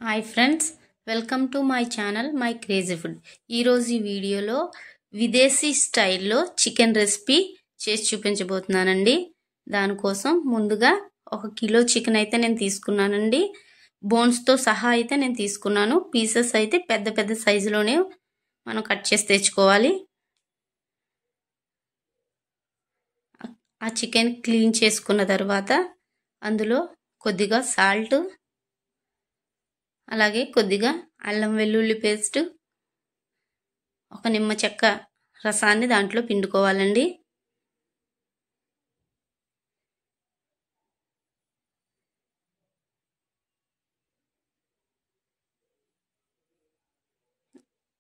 Hi friends, welcome to my channel my crazy food. ఈరోజు ఈ వీడియోలో విదేశీ స్టైల్లో చికెన్ రెసిపీ చేసి చూపించబోతున్నానండి. దానికోసం ముందుగా 1 కిలో చికెన్ అయితే నేను తీసుకున్నానండి. బోన్స్తో సహా అయితే నేను తీసుకున్నాను. పీసెస్ అయితే పెద్ద పెద్ద సైజులోనే మనం కట్ చేసి తెచ్చుకోవాలి. ఆ చికెన్ క్లీన్ చేసుకున్న తర్వాత అందులో కొద్దిగా సాల్ట్, అలాగే కొద్దిగా అల్లం వెల్లుల్లి పేస్ట్, ఒక నిమ్మ చెక్క రసాన్ని దాంట్లో పిండుకోవాలండి.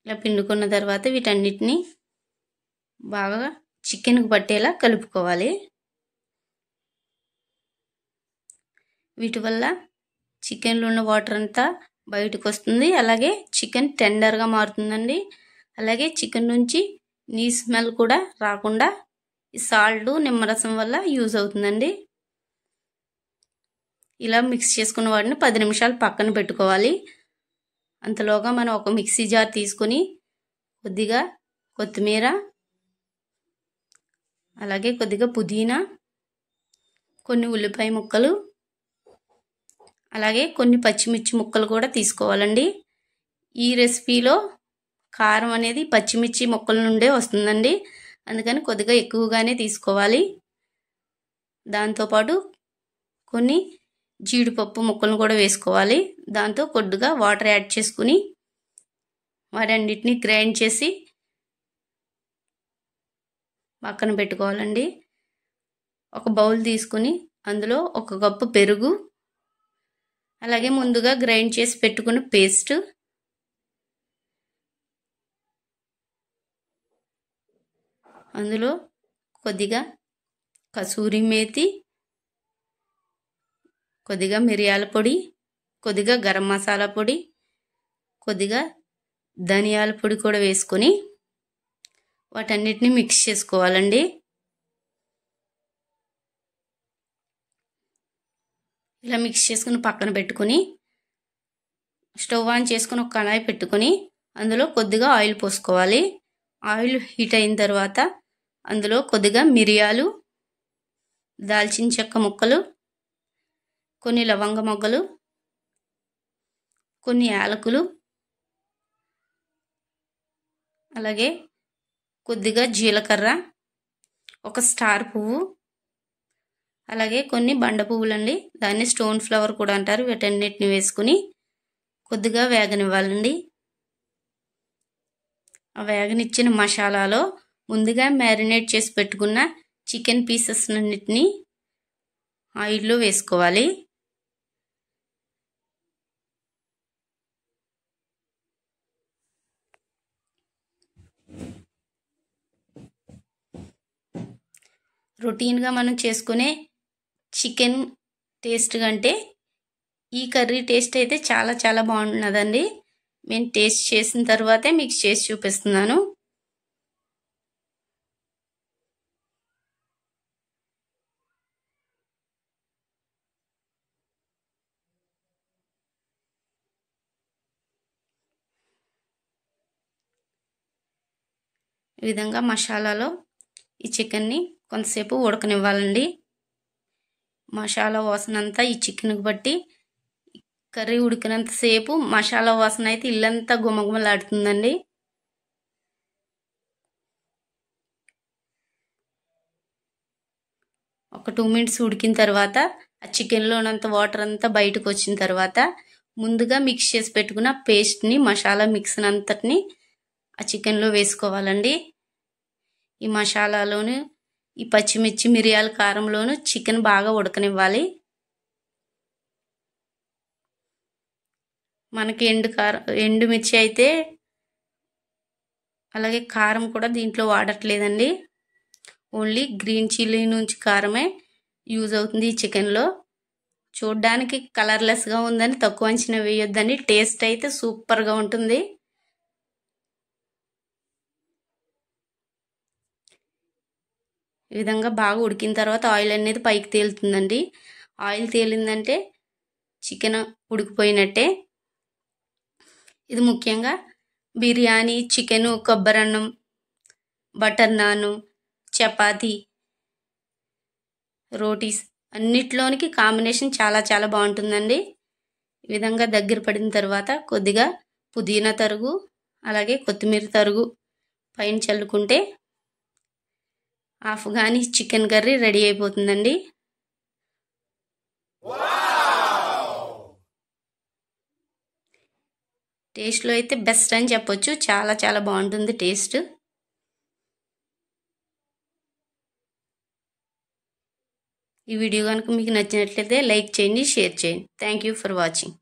ఇలా పిండుకున్న తర్వాత వీటన్నిటిని బాగా చికెన్కు పట్టేలా కలుపుకోవాలి. వీటి వల్ల చికెన్లో ఉన్న వాటర్ అంతా బయటకు వస్తుంది. అలాగే చికెన్ టెండర్గా మారుతుందండి. అలాగే చికెన్ నుంచి నీ స్మెల్ కూడా రాకుండా ఈ సాల్ట్ నిమ్మరసం వల్ల యూజ్ అవుతుందండి. ఇలా మిక్స్ చేసుకున్న వాటిని 10 నిమిషాలు పక్కన పెట్టుకోవాలి. అంతలోగా మనం ఒక మిక్సీ జార్ తీసుకొని కొద్దిగా కొత్తిమీర, అలాగే కొద్దిగా పుదీనా, కొన్ని ఉల్లిపాయ ముక్కలు, అలాగే కొన్ని పచ్చిమిర్చి ముక్కలు కూడా తీసుకోవాలండి. ఈ రెసిపీలో కారం అనేది పచ్చిమిర్చి ముక్కల నుండే వస్తుందండి. అందుకని కొద్దిగా ఎక్కువగానే తీసుకోవాలి. దాంతోపాటు కొన్ని జీడిపప్పు ముక్కలను కూడా వేసుకోవాలి. దాంతో కొద్దిగా వాటర్ యాడ్ చేసుకుని వాటన్నిటిని గ్రైండ్ చేసి పక్కన పెట్టుకోవాలండి. ఒక బౌల్ తీసుకుని అందులో 1 కప్పు పెరుగు, అలాగే ముందుగా గ్రైండ్ చేసి పెట్టుకున్న పేస్ట్, అందులో కొద్దిగా కసూరి మేతి, కొద్దిగా మిరియాల పొడి, కొద్దిగా గరం మసాలా పొడి, కొద్దిగా ధనియాల పొడి కూడా వేసుకొని వాటన్నిటిని మిక్స్ చేసుకోవాలండి. ఇలా మిక్స్ చేసుకుని పక్కన పెట్టుకుని స్టవ్ ఆన్ చేసుకుని ఒక కళాయి పెట్టుకొని అందులో కొద్దిగా ఆయిల్ పోసుకోవాలి. ఆయిల్ హీట్ అయిన తర్వాత అందులో కొద్దిగా మిరియాలు, దాల్చిన చెక్క ముక్కలు, కొన్ని లవంగ మొగ్గలు, కొన్ని యాలకులు, అలాగే కొద్దిగా జీలకర్ర, ఒక స్టార్ పువ్వు, అలాగే కొన్ని బండ పువ్వులండి, దాన్ని స్టోన్ ఫ్లవర్ కూడా అంటారు. వీటన్నిటిని వేసుకుని కొద్దిగా వేగనివ్వాలండి. ఆ వేగనిచ్చిన మసాలాలో ముందుగా మ్యారినేట్ చేసి పెట్టుకున్న చికెన్ పీసెస్ అన్నిటిని ఆయిల్లో వేసుకోవాలి. రొటీన్గా మనం చేసుకునే చికెన్ టేస్ట్ కంటే ఈ కర్రీ టేస్ట్ అయితే చాలా చాలా బాగున్నదండి. నేను టేస్ట్ చేసిన తర్వాతే మీకు చేసి చూపిస్తున్నాను. ఈ విధంగా మసాలాలో ఈ చికెన్ని కొంతసేపు ఉడకనివ్వాలండి. మసాలా వాసన అంతా ఈ చికెన్కి బట్టి కర్రీ ఉడికినంతసేపు మసాలా వాసన అయితే ఇల్లంతా గుమగుమలాడుతుందండి. ఒక 2 మినిట్స్ ఉడికిన తర్వాత ఆ చికెన్లోనంత వాటర్ అంతా బయటకు వచ్చిన తర్వాత ముందుగా మిక్స్ చేసి పెట్టుకున్న పేస్ట్ని, మసాలా మిక్స్ అంతటిని ఆ చికెన్లో వేసుకోవాలండి. ఈ మసాలాలోను ఈ పచ్చిమిర్చి, మిరియాల కారంలోను చికెన్ బాగా ఉడకనివ్వాలి. మనకి ఎండుమిర్చి అయితే అలాగే కారం కూడా దీంట్లో వాడట్లేదండి. ఓన్లీ గ్రీన్ చిల్లీ నుంచి కారమే యూజ్ అవుతుంది ఈ చికెన్లో. చూడ్డానికి కలర్లెస్గా ఉందని తక్కువ అంచనా వేయొద్దని, టేస్ట్ అయితే సూపర్గా ఉంటుంది. ఈ విధంగా బాగా ఉడికిన తర్వాత ఆయిల్ అనేది పైకి తేలుతుందండి. Oil తేలిందంటే chicken ఉడికిపోయినట్టే. ఇది ముఖ్యంగా బిర్యానీ, చికెను, కొబ్బరన్నం, బటర్ నాను, చపాతీ, రోటీస్ అన్నిట్లోనికి కాంబినేషన్ చాలా చాలా బాగుంటుందండి. ఈ విధంగా దగ్గర పడిన తర్వాత కొద్దిగా పుదీనా తరుగు, అలాగే కొత్తిమీర తరుగు పైన చల్లుకుంటే ఆఫ్ఘనీ చికెన్ కర్రీ రెడీ అయిపోతుందండి. టేస్ట్లో అయితే బెస్ట్ అని చెప్పొచ్చు. చాలా చాలా బాగుంటుంది టేస్ట్. ఈ వీడియో కనుక మీకు నచ్చినట్లయితే లైక్ చేయండి, షేర్ చేయండి. Thank you for watching.